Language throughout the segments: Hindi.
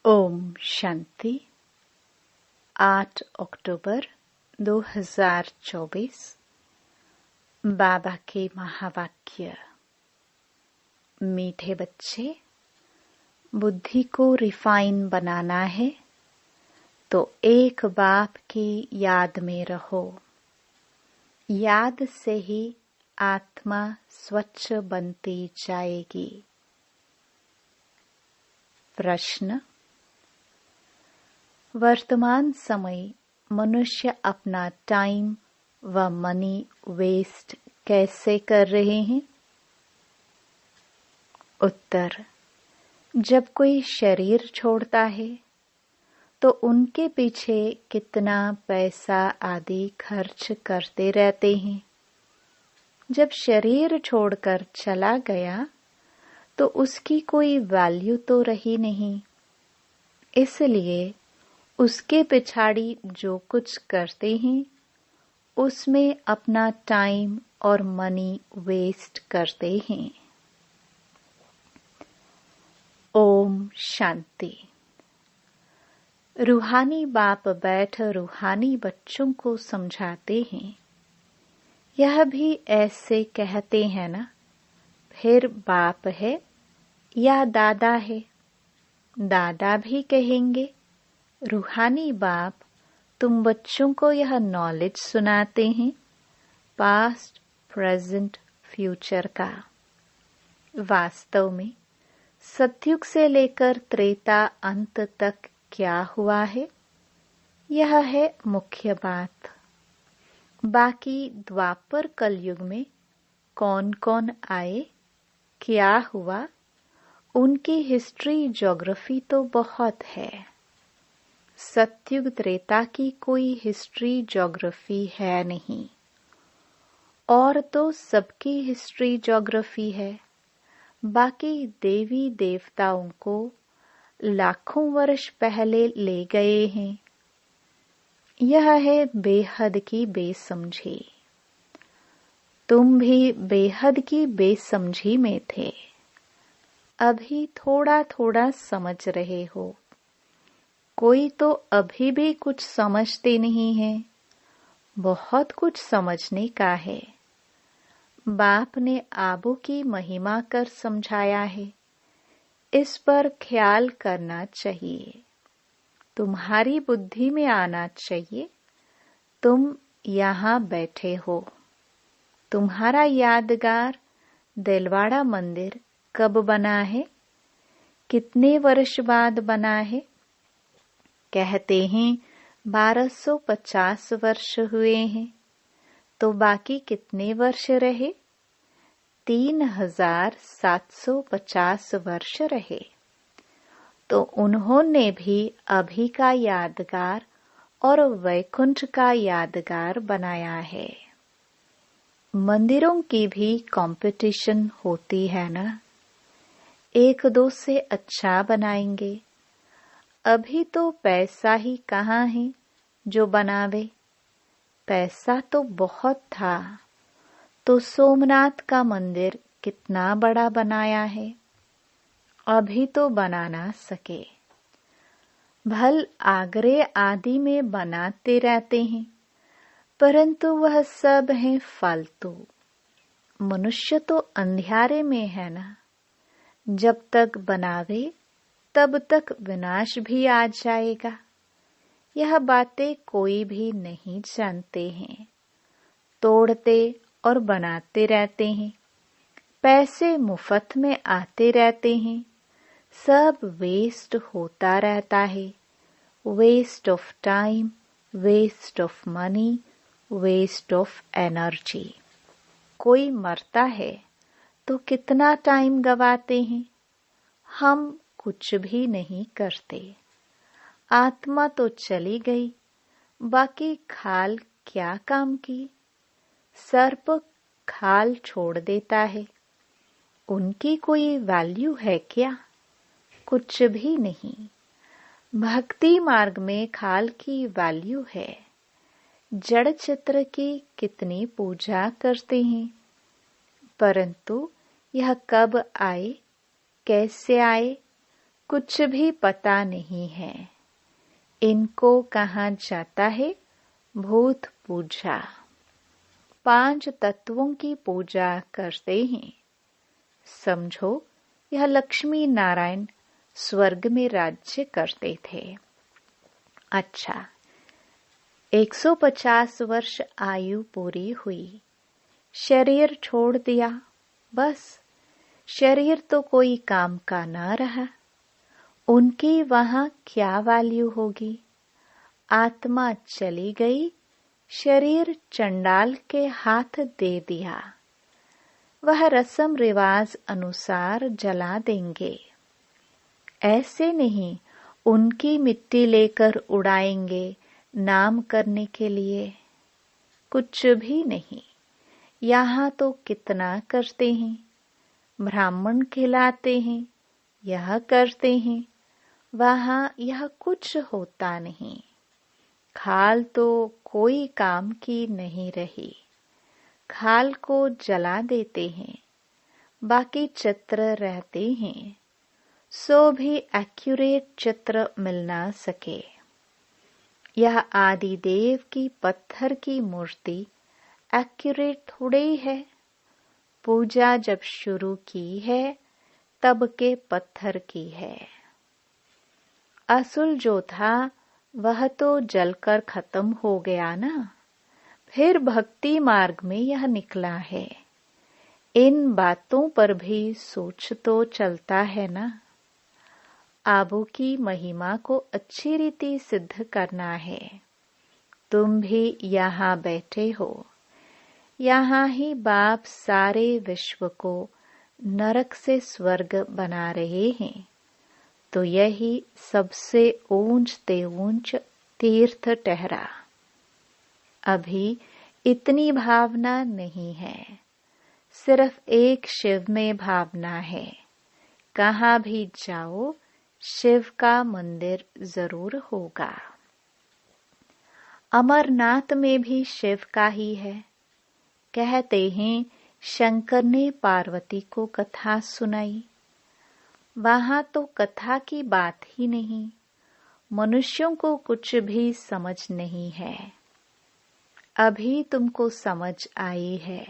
ओम शांति। 8 अक्टूबर 2024। बाबा के महावाक्य। मीठे बच्चे, बुद्धि को रिफाइन बनाना है तो एक बाप की याद में रहो। याद से ही आत्मा स्वच्छ बनती जाएगी। प्रश्न। वर्तमान समय मनुष्य अपना टाइम व मनी वेस्ट कैसे कर रहे हैं? उत्तर। जब कोई शरीर छोड़ता है तो उनके पीछे कितना पैसा आदि खर्च करते रहते हैं। जब शरीर छोड़कर चला गया तो उसकी कोई वैल्यू तो रही नहीं, इसलिए उसके पिछाड़ी जो कुछ करते हैं उसमें अपना टाइम और मनी वेस्ट करते हैं। ओम शांति। रूहानी बाप बैठ रूहानी बच्चों को समझाते हैं। यह भी ऐसे कहते हैं ना, फिर बाप है या दादा है? दादा भी कहेंगे, रूहानी बाप तुम बच्चों को यह नॉलेज सुनाते हैं पास्ट, प्रेजेंट, फ्यूचर का। वास्तव में सतयुग से लेकर त्रेता अंत तक क्या हुआ है, यह है मुख्य बात। बाकी द्वापर कलयुग में कौन कौन आए, क्या हुआ, उनकी हिस्ट्री ज्योग्राफी तो बहुत है। सतयुग त्रेता की कोई हिस्ट्री ज्योग्राफी है नहीं, और तो सबकी हिस्ट्री ज्योग्राफी है। बाकी देवी देवताओं को लाखों वर्ष पहले ले गए हैं। यह है बेहद की बेसमझी। तुम भी बेहद की बेसमझी में थे, अभी थोड़ा थोड़ा समझ रहे हो। कोई तो अभी भी कुछ समझते नहीं है, बहुत कुछ समझने का है। बाप ने आबू की महिमा कर समझाया है, इस पर ख्याल करना चाहिए। तुम्हारी बुद्धि में आना चाहिए, तुम यहाँ बैठे हो। तुम्हारा यादगार दिलवाड़ा मंदिर कब बना है, कितने वर्ष बाद बना है? कहते हैं 1250 वर्ष हुए हैं, तो बाकी कितने वर्ष रहे? 3750 वर्ष रहे। तो उन्होंने भी अभी का यादगार और वैकुंठ का यादगार बनाया है। मंदिरों की भी कंपटीशन होती है ना, एक दो से अच्छा बनाएंगे। अभी तो पैसा ही कहाँ है जो बनावे? पैसा तो बहुत था, तो सोमनाथ का मंदिर कितना बड़ा बनाया है, अभी तो बना ना सके। भल आगरे आदि में बनाते रहते हैं, परंतु वह सब है फालतू। मनुष्य तो अंधियारे में है ना, जब तक बनावे तब तक विनाश भी आ जाएगा। यह बातें कोई भी नहीं जानते हैं, तोड़ते और बनाते रहते हैं। पैसे मुफ्त में आते रहते हैं, सब वेस्ट होता रहता है। Waste of time, waste of money, waste of energy. कोई मरता है तो कितना टाइम गवाते हैं, हम कुछ भी नहीं करते। आत्मा तो चली गई, बाकी खाल क्या काम की? सर्प खाल छोड़ देता है, उनकी कोई वैल्यू है क्या? कुछ भी नहीं। भक्ति मार्ग में खाल की वैल्यू है। जड़ चित्र की कितनी पूजा करते हैं, परंतु यह कब आए, कैसे आए, कुछ भी पता नहीं है। इनको कहा जाता है भूत पूजा। 5 तत्वों की पूजा करते हैं। समझो यह लक्ष्मी नारायण स्वर्ग में राज्य करते थे। अच्छा, 150 वर्ष आयु पूरी हुई, शरीर छोड़ दिया, बस शरीर तो कोई काम का ना रहा। उनकी वहां क्या वैल्यू होगी? आत्मा चली गई, शरीर चंडाल के हाथ दे दिया। वह रस्म रिवाज अनुसार जला देंगे। ऐसे नहीं उनकी मिट्टी लेकर उड़ाएंगे नाम करने के लिए। कुछ भी नहीं। यहाँ तो कितना करते हैं, ब्राह्मण खिलाते हैं, यह करते हैं, वहाँ यह कुछ होता नहीं। खाल तो कोई काम की नहीं रही, खाल को जला देते हैं, बाकी चित्र रहते हैं, सो भी एक्यूरेट चित्र मिल ना सके। यह आदि देव की पत्थर की मूर्ति एक्यूरेट थोड़े ही है। पूजा जब शुरू की है तब के पत्थर की है। असुल जो था वह तो जलकर खत्म हो गया ना। फिर भक्ति मार्ग में यह निकला है। इन बातों पर भी सोच तो चलता है ना। आबू की महिमा को अच्छी रीति सिद्ध करना है। तुम भी यहाँ बैठे हो, यहाँ ही बाप सारे विश्व को नरक से स्वर्ग बना रहे हैं, तो यही सबसे ऊंचते ऊंच तीर्थ ठहरा। अभी इतनी भावना नहीं है, सिर्फ एक शिव में भावना है। कहाँ भी जाओ शिव का मंदिर जरूर होगा। अमरनाथ में भी शिव का ही है। कहते हैं शंकर ने पार्वती को कथा सुनाई। वहां तो कथा की बात ही नहीं। मनुष्यों को कुछ भी समझ नहीं है। अभी तुमको समझ आई है,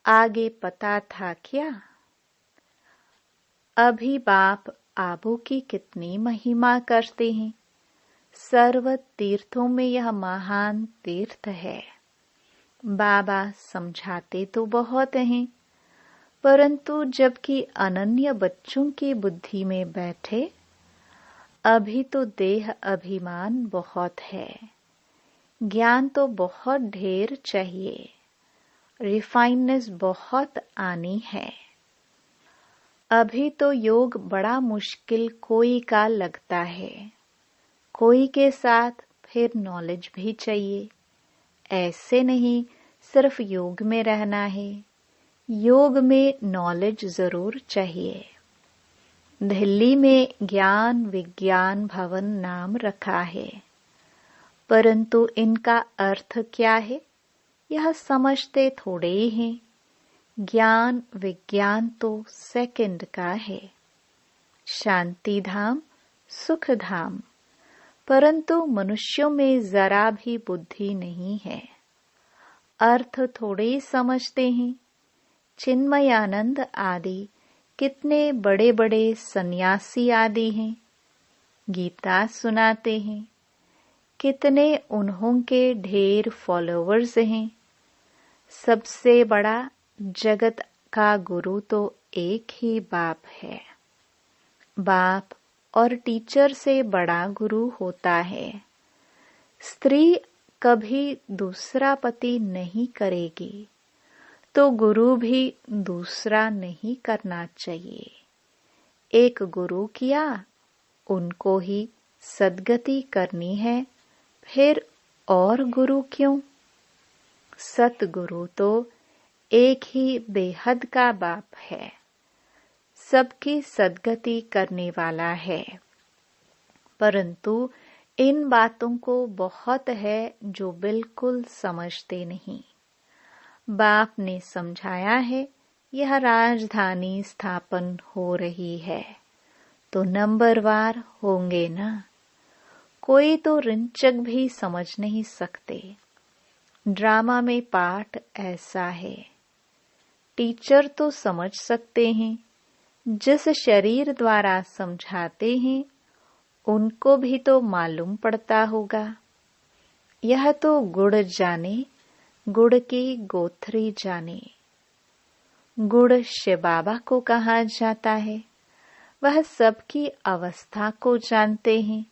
आगे पता था क्या? अभी बाप आबू की कितनी महिमा करते हैं। सर्व तीर्थों में यह महान तीर्थ है। बाबा समझाते तो बहुत हैं, परंतु जबकि अनन्य बच्चों की बुद्धि में बैठे, अभी तो देह अभिमान बहुत है। ज्ञान तो बहुत ढेर चाहिए, रिफाइननेस बहुत आनी है। अभी तो योग बड़ा मुश्किल कोई का लगता है। कोई के साथ फिर नॉलेज भी चाहिए। ऐसे नहीं सिर्फ योग में रहना है, योग में नॉलेज जरूर चाहिए। दिल्ली में ज्ञान विज्ञान भवन नाम रखा है, परंतु इनका अर्थ क्या है यह समझते थोड़े ही हैं। ज्ञान विज्ञान तो सेकंड का है। शांति धाम सुख धाम, परंतु मनुष्यों में जरा भी बुद्धि नहीं है। अर्थ थोड़े ही समझते हैं। चिन्मयानंद आदि कितने बड़े बड़े सन्यासी आदि हैं, गीता सुनाते हैं। कितने उन्हों के ढेर फॉलोवर्स हैं। सबसे बड़ा जगत का गुरु तो एक ही बाप है। बाप और टीचर से बड़ा गुरु होता है। स्त्री कभी दूसरा पति नहीं करेगी, तो गुरु भी दूसरा नहीं करना चाहिए। एक गुरु किया, उनको ही सद्गति करनी है, फिर और गुरु क्यों? सतगुरु तो एक ही बेहद का बाप है, सबकी सद्गति करने वाला है। परंतु इन बातों को बहुत है जो बिल्कुल समझते नहीं। बाप ने समझाया है यह राजधानी स्थापन हो रही है, तो नंबरवार होंगे ना। कोई तो रिंचक भी समझ नहीं सकते। ड्रामा में पाठ ऐसा है। टीचर तो समझ सकते हैं, जिस शरीर द्वारा समझाते हैं उनको भी तो मालूम पड़ता होगा। यह तो गुड़ जाने, गुड़ की गोथरी जाने। गुड़ शिव बाबा को कहा जाता है। वह सबकी अवस्था को जानते हैं।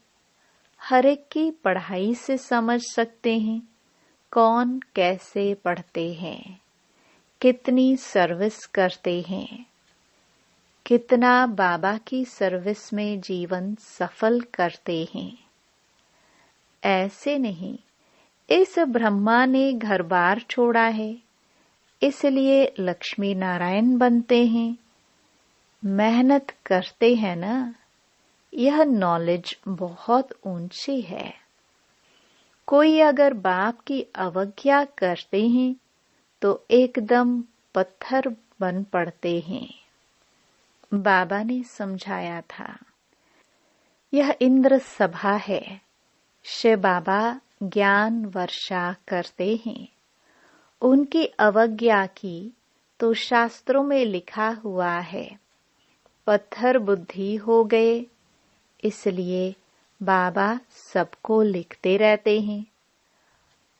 हर एक की पढ़ाई से समझ सकते हैं कौन कैसे पढ़ते हैं, कितनी सर्विस करते हैं, कितना बाबा की सर्विस में जीवन सफल करते हैं। ऐसे नहीं, इस ब्रह्मा ने घर बार छोड़ा है इसलिए लक्ष्मी नारायण बनते हैं। मेहनत करते हैं ना। यह नॉलेज बहुत ऊंची है। कोई अगर बाप की अवज्ञा करते हैं तो एकदम पत्थर बन पड़ते हैं। बाबा ने समझाया था, यह इंद्र सभा है। शिव बाबा ज्ञान वर्षा करते हैं। उनकी अवज्ञा की तो शास्त्रों में लिखा हुआ है, पत्थर बुद्धि हो गए। इसलिए बाबा सबको लिखते रहते हैं।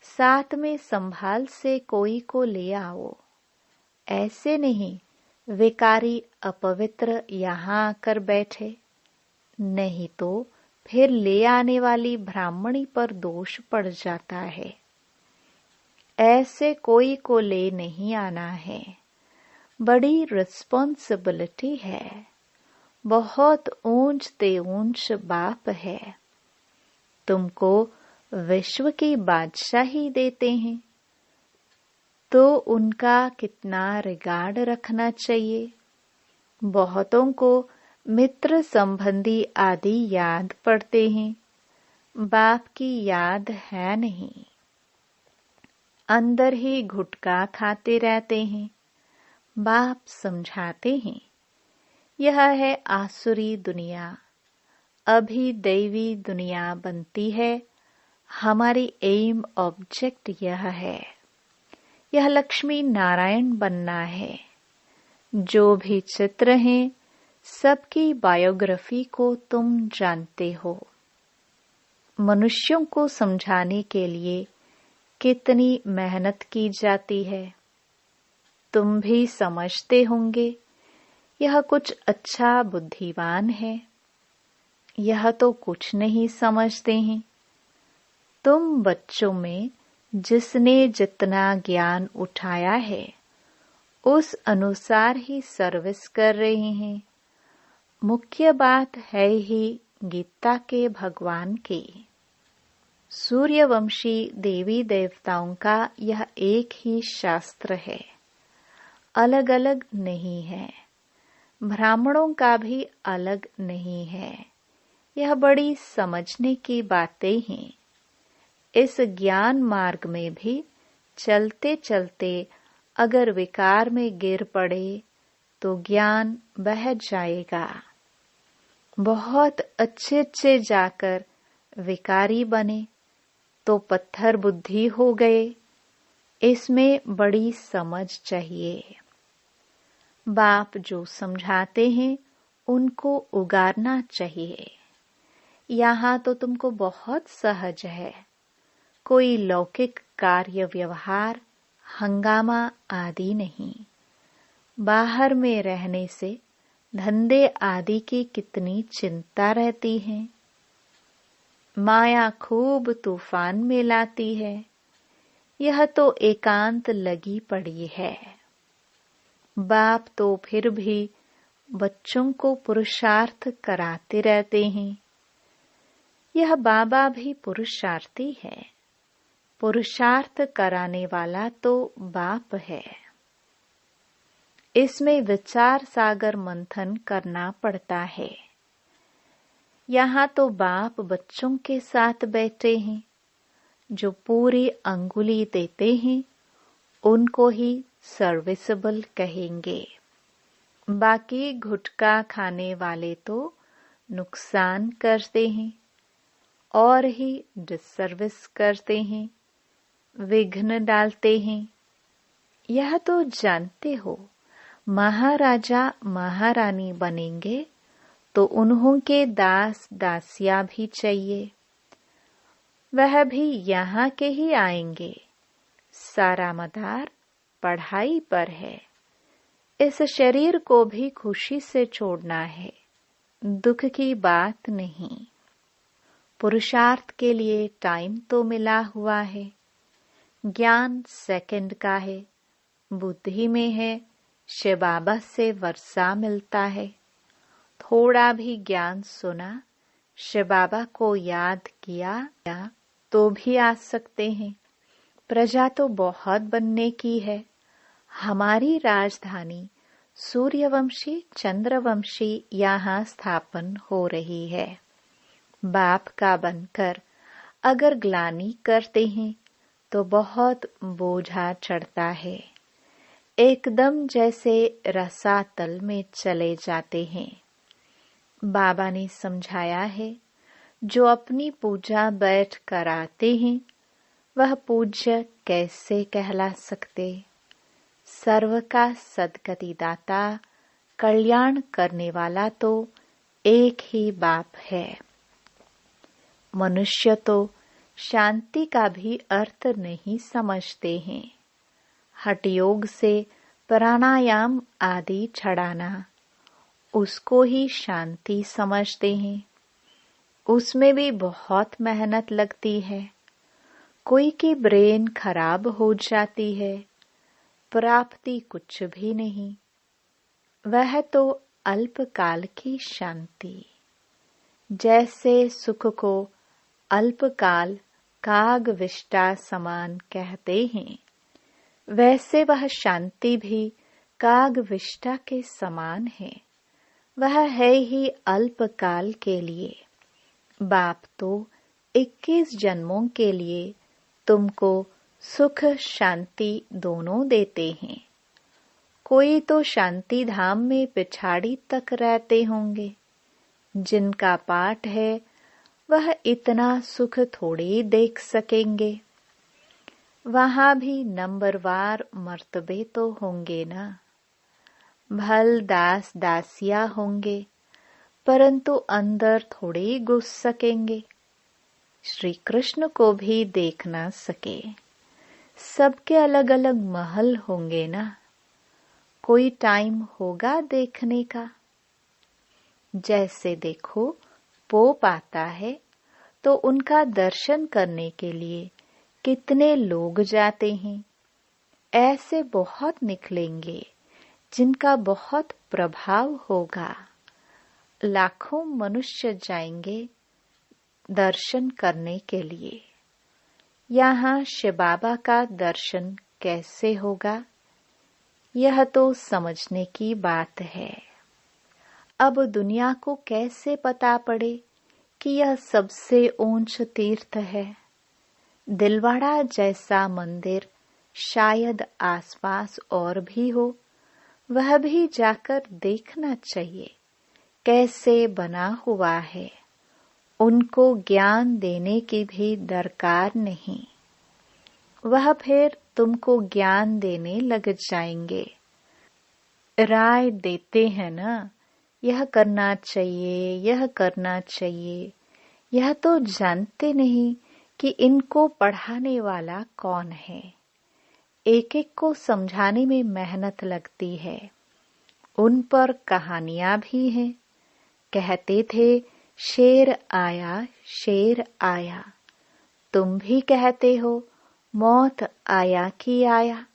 साथ में संभाल से कोई को ले आओ। ऐसे नहीं विकारी अपवित्र यहाँ आकर बैठे, नहीं तो फिर ले आने वाली ब्राह्मणी पर दोष पड़ जाता है। ऐसे कोई को ले नहीं आना है। बड़ी रिस्पॉन्सिबिलिटी है। बहुत ऊंच ते ऊंच बाप है। तुमको विश्व की बादशाही देते हैं तो उनका कितना रिगार्ड रखना चाहिए। बहुतों को मित्र संबंधी आदि याद पड़ते हैं, बाप की याद है नहीं। अंदर ही गुटखा खाते रहते हैं। बाप समझाते हैं, यह है आसुरी दुनिया, अभी दैवी दुनिया बनती है। हमारी एम ऑब्जेक्ट यह है, यह लक्ष्मी नारायण बनना है। जो भी चित्र हैं सबकी बायोग्राफी को तुम जानते हो। मनुष्यों को समझाने के लिए कितनी मेहनत की जाती है, तुम भी समझते होंगे। यह कुछ अच्छा बुद्धिमान है, यह तो कुछ नहीं समझते हैं। तुम बच्चों में जिसने जितना ज्ञान उठाया है उस अनुसार ही सर्विस कर रहे हैं। मुख्य बात है ही गीता के भगवान की। सूर्यवंशी देवी देवताओं का यह एक ही शास्त्र है, अलग अलग नहीं है। ब्राह्मणों का भी अलग नहीं है। यह बड़ी समझने की बातें हैं। इस ज्ञान मार्ग में भी चलते चलते अगर विकार में गिर पड़े तो ज्ञान बह जाएगा। बहुत अच्छे जाकर विकारी बने तो पत्थर बुद्धि हो गए। इसमें बड़ी समझ चाहिए। बाप जो समझाते हैं उनको उगारना चाहिए। यहाँ तो तुमको बहुत सहज है। कोई लौकिक कार्य व्यवहार हंगामा आदि नहीं। बाहर में रहने से धंधे आदि की कितनी चिंता रहती है। माया खूब तूफान में लाती है। यह तो एकांत लगी पड़ी है। बाप तो फिर भी बच्चों को पुरुषार्थ कराते रहते हैं। यह बाबा भी पुरुषार्थी है। पुरुषार्थ कराने वाला तो बाप है। इसमें विचार सागर मंथन करना पड़ता है। यहाँ तो बाप बच्चों के साथ बैठे हैं। जो पूरी अंगुली देते हैं उनको ही सर्विसेबल कहेंगे। बाकी गुटखा खाने वाले तो नुकसान करते हैं और ही डिससर्विस करते हैं, विघ्न डालते हैं। यह तो जानते हो, महाराजा महारानी बनेंगे तो उन्हों के दास दासियां भी चाहिए। वह भी यहाँ के ही आएंगे। सारा मदार पढ़ाई पर है। इस शरीर को भी खुशी से छोड़ना है, दुख की बात नहीं। पुरुषार्थ के लिए टाइम तो मिला हुआ है। ज्ञान सेकंड का है, बुद्धि में है। शिव बाबा से वर्षा मिलता है। थोड़ा भी ज्ञान सुना, शिव बाबा को याद किया तो भी आ सकते हैं। प्रजा तो बहुत बनने की है। हमारी राजधानी सूर्यवंशी चंद्रवंशी यहाँ स्थापन हो रही है। बाप का बनकर अगर ग्लानि करते हैं तो बहुत बोझा चढ़ता है। एकदम जैसे रसातल में चले जाते हैं। बाबा ने समझाया है, जो अपनी पूजा बैठ कर आते हैं वह पूज्य कैसे कहला सकते। सर्व का सद्गति दाता, कल्याण करने वाला तो एक ही बाप है। मनुष्य तो शांति का भी अर्थ नहीं समझते हैं। हठ योग से प्राणायाम आदि छड़ाना, उसको ही शांति समझते हैं। उसमें भी बहुत मेहनत लगती है। कोई की ब्रेन खराब हो जाती है, प्राप्ति कुछ भी नहीं। वह तो अल्पकाल की शांति। जैसे सुख को अल्पकाल काग विष्टा समान कहते हैं, वैसे वह शांति भी काग विष्टा के समान है। वह है ही अल्पकाल के लिए। बाप तो 21 जन्मों के लिए तुमको सुख शांति दोनों देते हैं। कोई तो शांति धाम में पिछाड़ी तक रहते होंगे। जिनका पाठ है वह इतना सुख थोड़ी देख सकेंगे। वहां भी नंबरवार मर्तबे तो होंगे ना। भल दास दासिया होंगे, परंतु अंदर थोड़े घुस सकेंगे। श्री कृष्ण को भी देख ना सके। सबके अलग अलग महल होंगे ना। कोई टाइम होगा देखने का। जैसे देखो, पोप आता है तो उनका दर्शन करने के लिए कितने लोग जाते हैं। ऐसे बहुत निकलेंगे जिनका बहुत प्रभाव होगा। लाखों मनुष्य जाएंगे दर्शन करने के लिए। यहाँ शिव बाबा का दर्शन कैसे होगा, यह तो समझने की बात है। अब दुनिया को कैसे पता पड़े कि यह सबसे ऊंच तीर्थ है। दिलवाड़ा जैसा मंदिर शायद आसपास और भी हो, वह भी जाकर देखना चाहिए कैसे बना हुआ है। उनको ज्ञान देने की भी दरकार नहीं। वह फिर तुमको ज्ञान देने लग जाएंगे। राय देते हैं ना, यह करना चाहिए, यह करना चाहिए। यह तो जानते नहीं कि इनको पढ़ाने वाला कौन है। एक एक को समझाने में मेहनत लगती है। उन पर कहानियां भी हैं। कहते थे शेर आया, शेर आया। तुम भी कहते हो मौत आया कि आया।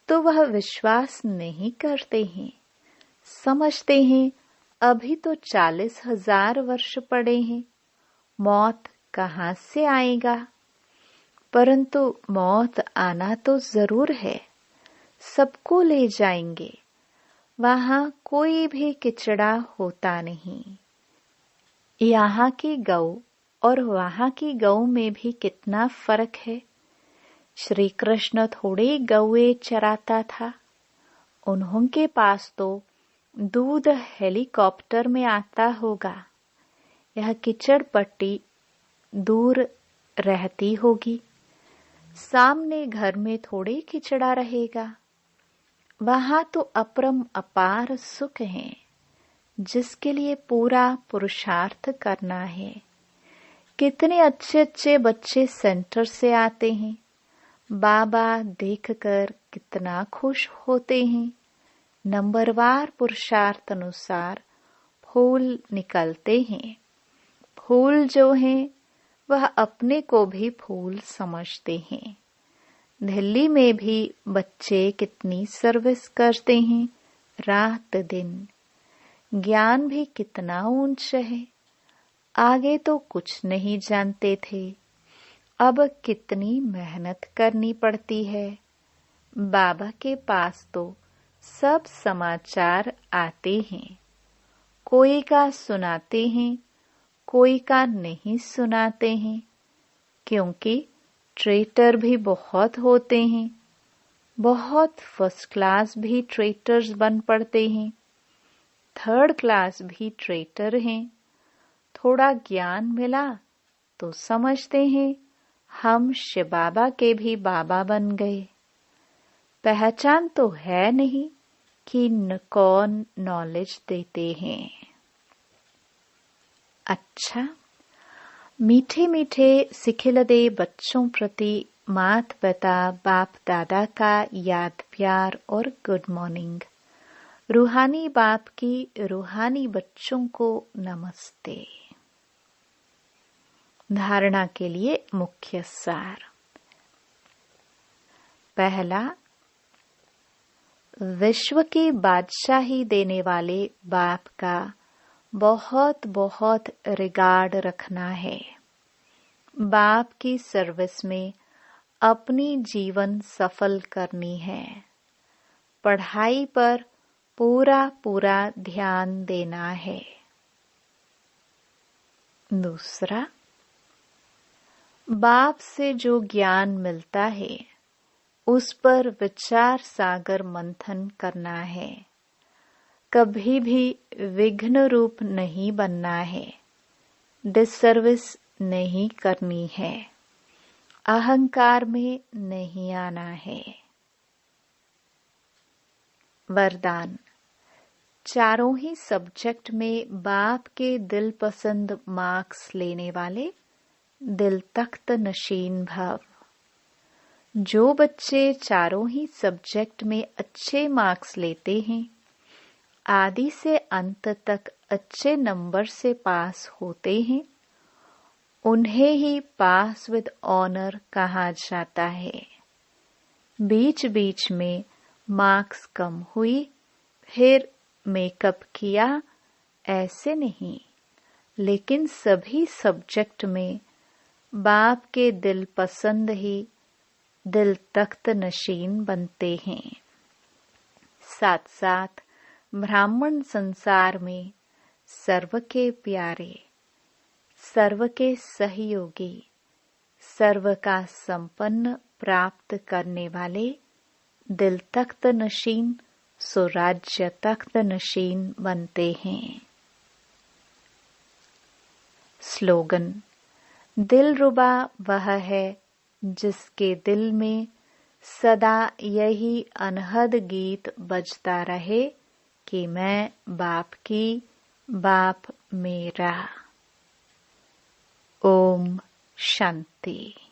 तो वह विश्वास नहीं करते हैं। समझते हैं अभी तो 40,000 वर्ष पड़े हैं, मौत कहाँ से आएगा। परंतु मौत आना तो जरूर है। सबको ले जाएंगे। वहां कोई भी किचड़ा होता नहीं। यहाँ की गौ और वहां की गौ में भी कितना फर्क है। श्री कृष्ण थोड़े गौए चराता था। उन्हों के पास तो दूध हेलीकॉप्टर में आता होगा। यह कीचड़ पट्टी दूर रहती होगी। सामने घर में थोड़े कीचड़ा रहेगा। वहां तो अपरम अपार सुख है, जिसके लिए पूरा पुरुषार्थ करना है। कितने अच्छे अच्छे बच्चे सेंटर से आते हैं। बाबा देखकर कितना खुश होते हैं। नंबरवार पुरुषार्थ अनुसार फूल निकलते हैं। फूल जो हैं वह अपने को भी फूल समझते हैं। दिल्ली में भी बच्चे कितनी सर्विस करते हैं, रात दिन। ज्ञान भी कितना ऊंचा है। आगे तो कुछ नहीं जानते थे, अब कितनी मेहनत करनी पड़ती है। बाबा के पास तो सब समाचार आते हैं। कोई का सुनाते हैं, कोई का नहीं सुनाते हैं, क्योंकि ट्रेटर भी बहुत होते हैं। बहुत फर्स्ट क्लास भी ट्रेटर्स बन पड़ते हैं, थर्ड क्लास भी ट्रेटर हैं। थोड़ा ज्ञान मिला तो समझते हैं हम शिव बाबा के भी बाबा बन गए। पहचान तो है नहीं कि कौन नॉलेज देते हैं। अच्छा, मीठे मीठे सिखिलदे बच्चों प्रति मात पिता बाप दादा का याद प्यार और गुड मॉर्निंग। रूहानी बाप की रूहानी बच्चों को नमस्ते। धारणा के लिए मुख्य सार। पहला, विश्व की बादशाही देने वाले बाप का बहुत बहुत रिगार्ड रखना है। बाप की सर्विस में अपनी जीवन सफल करनी है। पढ़ाई पर पूरा पूरा ध्यान देना है। दूसरा, बाप से जो ज्ञान मिलता है उस पर विचार सागर मंथन करना है। कभी भी विघ्न रूप नहीं बनना है। डिसर्विस नहीं करनी है। अहंकार में नहीं आना है। वरदान। चारों ही सब्जेक्ट में बाप के दिल पसंद मार्क्स लेने वाले दिल तख्त नशीन भव। जो बच्चे चारों ही सब्जेक्ट में अच्छे मार्क्स लेते हैं, आदि से अंत तक अच्छे नंबर से पास होते हैं, उन्हें ही पास विद ऑनर कहा जाता है। बीच बीच में मार्क्स कम हुई, फिर मेकअप किया, ऐसे नहीं, लेकिन सभी सब्जेक्ट में बाप के दिल पसंद ही दिल तख्त नशीन बनते हैं। साथ साथ ब्राह्मण संसार में सर्व के प्यारे, सर्व के सहयोगी, सर्व का संपन्न प्राप्त करने वाले दिल तख्त नशीन स्वराज्य तख्त नशीन बनते हैं। स्लोगन। दिलरुबा वह है जिसके दिल में सदा यही अनहद गीत बजता रहे कि मैं बाप की, बाप मेरा। ओम शांति।